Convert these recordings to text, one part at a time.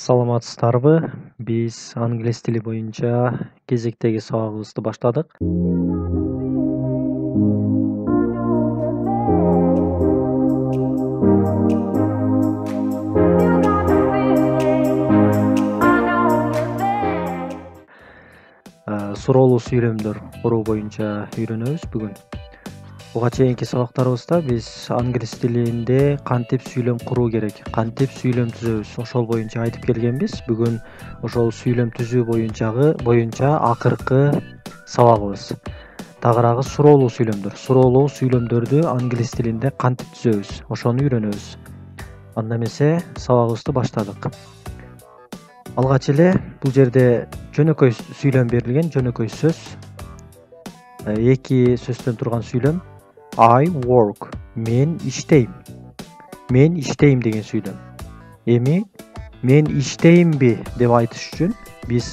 Саламатсыздарбы? Биз англис тили боюнча кезектеги сабагыбызды баштадык. Суроолуу сүйлөмдөр куруу боюнча үйрөнөбүз бүгүн. Буга чейинки сабактарыбызда биз англис тилинде кантип сүйлөм куруу керек, кантип сүйлөм түзөбүз, ошол боюнча айтып келгенбиз. Бүгүн ошол сүйлөм түзүү боюнча акыркы сабагыбыз. Тагыраагы суроолуу сүйлөмдөр. Суроолуу сүйлөмдөрдү англис тилинде кантип түзөбүз, ошону үйрөнөбүз. Анда эмесе сабагыбызды баштадык. Алгач эле бул жерде жөнөкөй сүйлөм берилген, жөнөкөй сөз. Эки сөздөн турган сүйлөм. I work. Мен иштейм. Мен иштейм деген сүйлөм. Эми мен иштеймби деп айтыш үчүн биз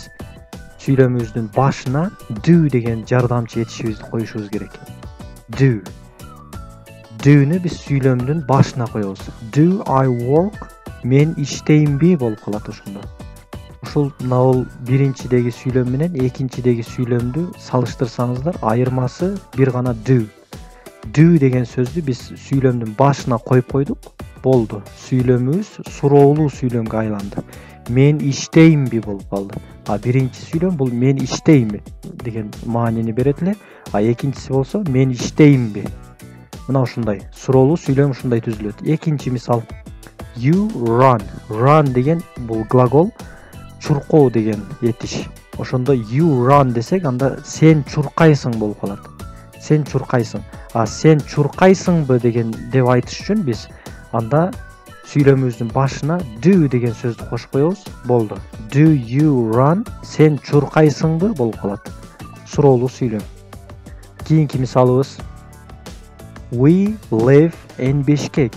сүйлөмүбүздүн башына do деген жардамчы этишибизди коюшубуз керек. Do. Do'ну биз сүйлөмдүн башына коебуз. Do I work? Мен иштеймби болуп калат ошондо. Ушул биринчидеги сүйлөм менен экинчидеги сүйлөмдү салыштырсаңыздар, айырмасы бир гана do. Do деген сөздү биз сүйлөмдүн башына коюп койдук. Болду. Сүйлөмүбүз суроолуу сүйлөмгө айланды. Мен иштеймби болуп калды. Биринчи сүйлөм бул мен иштейм деген маанини берет эле. Экинчиси болсо мен иштеймби. Мына ушундай. Суроолуу сүйлөм ушундай түзүлөт. Экинчи мисал. You run. Run деген бул глагол. Чуркоо деген этиш. Ошондо you run десек, анда сен чуркайсың болуп калат. Сен чуркайсың. Сен чуркайсыңбы деген деп айтыш үчүн биз анда сүйлөмүбүздүн башына do деген сөздү кошуп коебуз. Болду. Do you run? Сен чуркайсыңбы болуп калат. Суроолуу сүйлөм. Кийинки мисалыбыз. We live in Bishkek.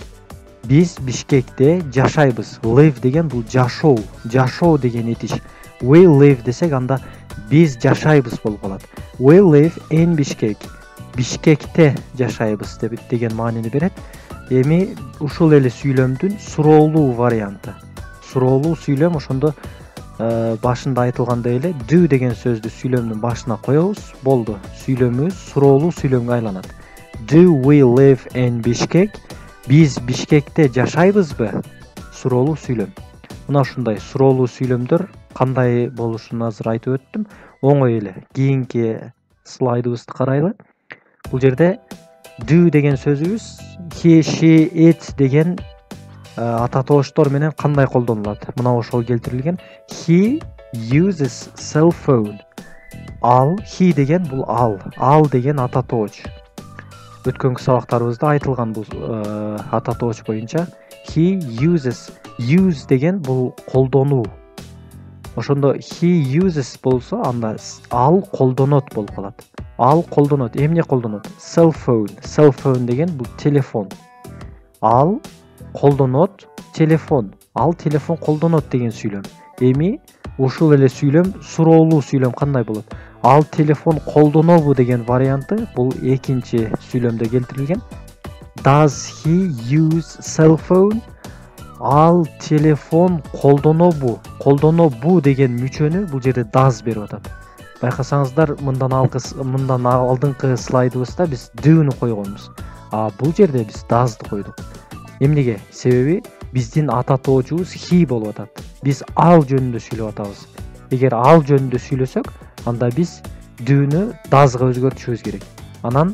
Биз Бишкекте жашайбыз. Live деген бул жашоо. Жашоо деген этиш. We live десек, анда биз жашайбыз болуп калат. We live in Bishkek. Бишкекте жашайбыз деген маанини берет. Эми ушул эле сүйлөмдүн суроолуу варианты. Суроолуу сүйлөм ошондо башында айтылгандай эле do деген сөздү сүйлөмдүн башына коебуз. Болду. Сүйлөмүбүз суроолуу сүйлөмгө айланат. Do we live in Bishkek? Биз Бишкекте жашайбызбы? Суроолуу сүйлөм. Мына ушундай суроолуу сүйлөмдөр кандай болушун азыр айтып өттүм. Оңой эле. Кийинки слайдыбызды карайлы. Бул жерде do деген сөзүбүз he, she, it деген ата тобуштор менен кандай колдонулат? Мына ошол келтирилген. He uses cell phone. He деген бул ал деген ата тобуш. Өткөнкү сабактарыбызда айтылган бул ата тобуш боюнча he uses. Use деген бул колдонуу. Ошондо he uses болсо, анда ал колдонот болуп калат. Ал колдонот. Эмне колдонот? Cell phone. Cell phone деген бул телефон. Ал колдонот телефон. Ал телефон колдонот деген сүйлөм. Эми ушул эле сүйлөм суроолуу сүйлөм кандай болот? Ал телефон колдонобу деген варианты бул экинчи сүйлөмдө келтирилген. Does he use cell phone? Ал телефон колдонобу? Колдонобу деген мүчөнү бул жерде does берип атат. Байкасаңыздар, мындан алдыңкы слайдыбызда биз do'ну койгонбуз. Бул жерде биз does'ды койдук. Эмнеге? Себеби биздин ата тобушубуз he болуп атат. Биз ал жөнүндө сүйлөп атабыз. Эгер ал жөнүндө сүйлөсөк, анда биз do'ну does'га өзгөртүшүбүз керек. Анан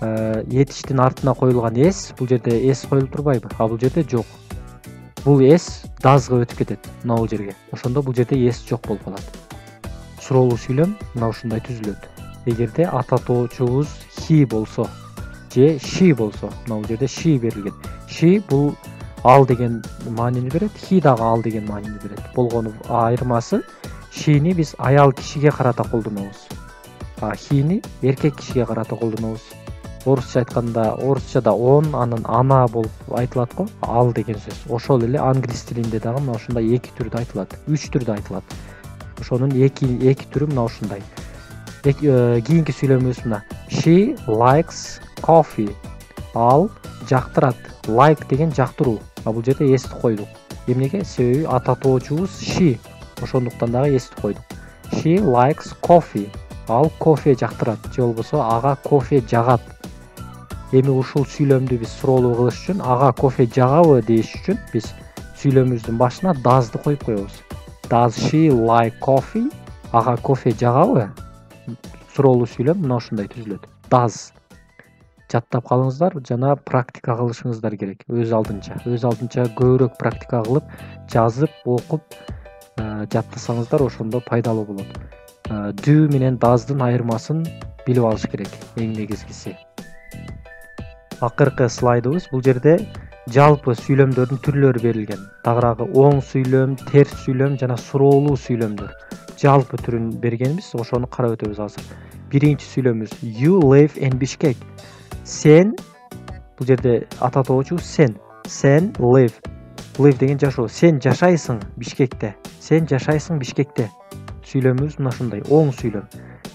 этиштин артына коюлган s, бул жерде s коюлуп турбайбы? Бул жерде жок. Бул s does'га өтүп кетет мына бул жерге. Ошондо бул жерде s жок болуп калат. Суроолуу сүйлөм мына ушундай түзүлөт. Эгерде ата тобушубуз he болсо же she болсо, мына бул жерде she берилген. She бул ал деген маанини берет, he дагы ал деген маанини берет. Болгону айырмасы she'ни биз аял кишиге карата колдонобуз. He'ни эркек кишиге карата колдонобуз. Орусча айтканда, орусчада он, анан ана болуп айтылат го, ал деген сөз. Ошол эле англис тилинде дагы мына ушундай эки түрдө айтылат, үч түрдө айтылат. Ошонун эки түрү мына ушундай. Кийинки сүйлөмүбүз мына. She likes coffee. Ал жактырат. Like деген жактыруу. Бул жерде s'ти койдук. Эмнеге? Себеби ататоочубуз she. Ошондуктан дагы эситип койдук. She likes coffee. Ал кофе жактырат же болбосо ага кофе жагат. Эми ушул сүйлөмдү биз суроолуу кылыш үчүн ага кофе жагабы деш үчүн биз сүйлөмүбүздүн башына does'ды коюп коебуз. Does she like coffee? Ага кофе жагабы? Суроолуу сүйлөм мына ушундай түзүлөт. Does. Жаттап калыңыздар жана практика кылышыңыздар керек. Өз алдынча көбүрөөк практика кылып, жазып, окуп жаттасаңыздар ошондо пайдалуу болот. Do менен does'дын айырмасын билип алыш керек. Эң негизгиси. Акыркы слайдыбыз бул жерде жалпы сүйлөмдөрдүн түрлөрү берилген. Тагыраагы оң сүйлөм, терс сүйлөм жана суроолуу сүйлөмдөр. Жалпы түрүн бергенбиз, ошону карап өтөбүз азыр. Биринчи сүйлөмүбүз You live in Bishkek. Сен, бул жерде ататоочу сен. Сен live. Live деген жашоо. Сен жашайсың Бишкекте. Сен жашайсың Бишкекте. Сүйлөмүбүз мына ушундай, оң сүйлөм.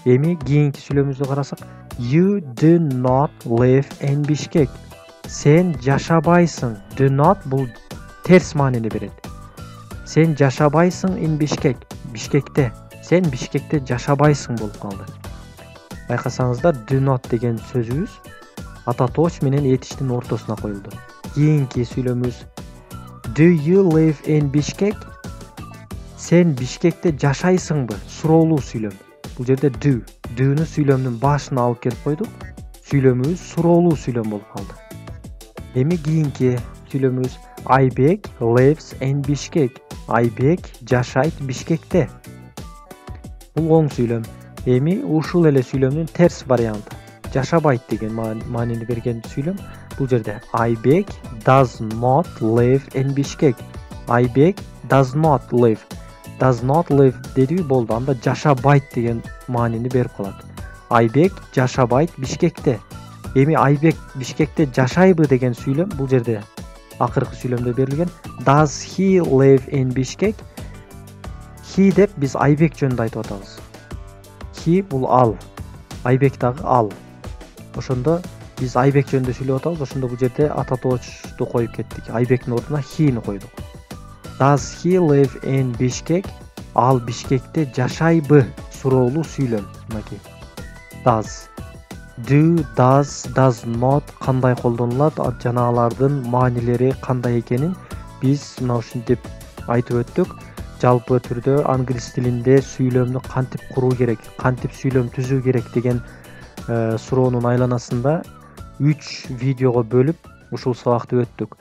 Эми кийинки сүйлөмүбүздү карасак, You do not live in Bishkek. Сен жашабайсың. Do not бул терс маанини берет. Сен жашабайсың in Bishkek. Бишкекте. Сен Бишкекте жашабайсың болуп калды. Байкасаңыздар, do not деген сөзүбүз ататооч менен этиштин ортосуна коюлду. Кийинки сүйлөмүбүз Do you live in Bishkek? Сен Бишкекте жашайсыңбы? Суроолуу сүйлөм. Бул жерде do. Do'ну сүйлөмдүн башына алып келип койдук. Сүйлөмүбүз суроолуу сүйлөм болуп калды. Эми кийинки сүйлөмүбүз Айбек lives in Bishkek. Айбек жашайт Бишкекте. Бул оң сүйлөм. Эми ушул эле сүйлөмдүн терс варианты. Жашабайт деген маанини берген сүйлөм. Бул жерде Айбек does not live in Bishkek. Айбек does not live. Does not live деди болду. Анда жашабайт деген маанини берип калат. Айбек жашабайт Бишкекте. Эми Айбек Бишкекте жашайбы деген сүйлөм бул жерде акыркы сүйлөмдө берилген. Does he live in Bishkek? He деп биз Айбек жөнүндө айтып атабыз. He бул ал. Айбек дагы ал. Ошондо биз Айбек жөнүндө сүйлөп атабыз. Ошондо бул жерде ататоочту коюп кеттик. Айбектин ордуна he'ни койдук. Does he live in Bishkek? Ал Бишкекте жашайбы? Суроолуу сүйлөм. Мынакей. Does. Do, does not кандай колдонулат, жана алардын маанилери кандай экенин биз мына ушинтип айтып өттүк. Жалпы түрдө англис тилинде сүйлөмдү кантип куруу керек, кантип сүйлөм түзүү керек деген суроонун айланасында 3 видеого бөлүп ушул сабакты өттүк.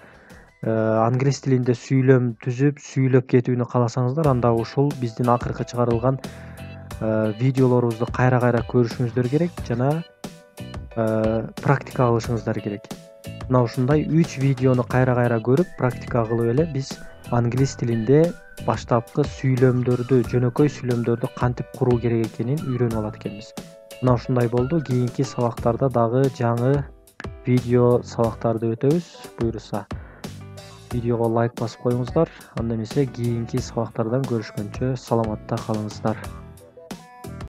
Англис тилинде сүйлөм түзүп, сүйлөп кетүүнү кааласаңыздар, анда ушул биздин акыркы чыгарылган видеолорубузду кайра-кайра көрүшүңүздөр керек жана практика кылышыңыздар керек. Мына ушундай 3 видеону кайра-кайра көрүп, практика кылып эле биз англис тилинде баштапкы сүйлөмдөрдү, жөнөкөй сүйлөмдөрдү кантип куруу керек экенин үйрөнүп алат экенбиз. Мына ушундай болду. Кийинки сабактарда дагы жаңы видео сабактарды өтөбүз. Буюрса, видеого лайк басып коюңуздар. Анда эмесе кийинки сабактардан көрүшкөнчө саламатта калыңыздар.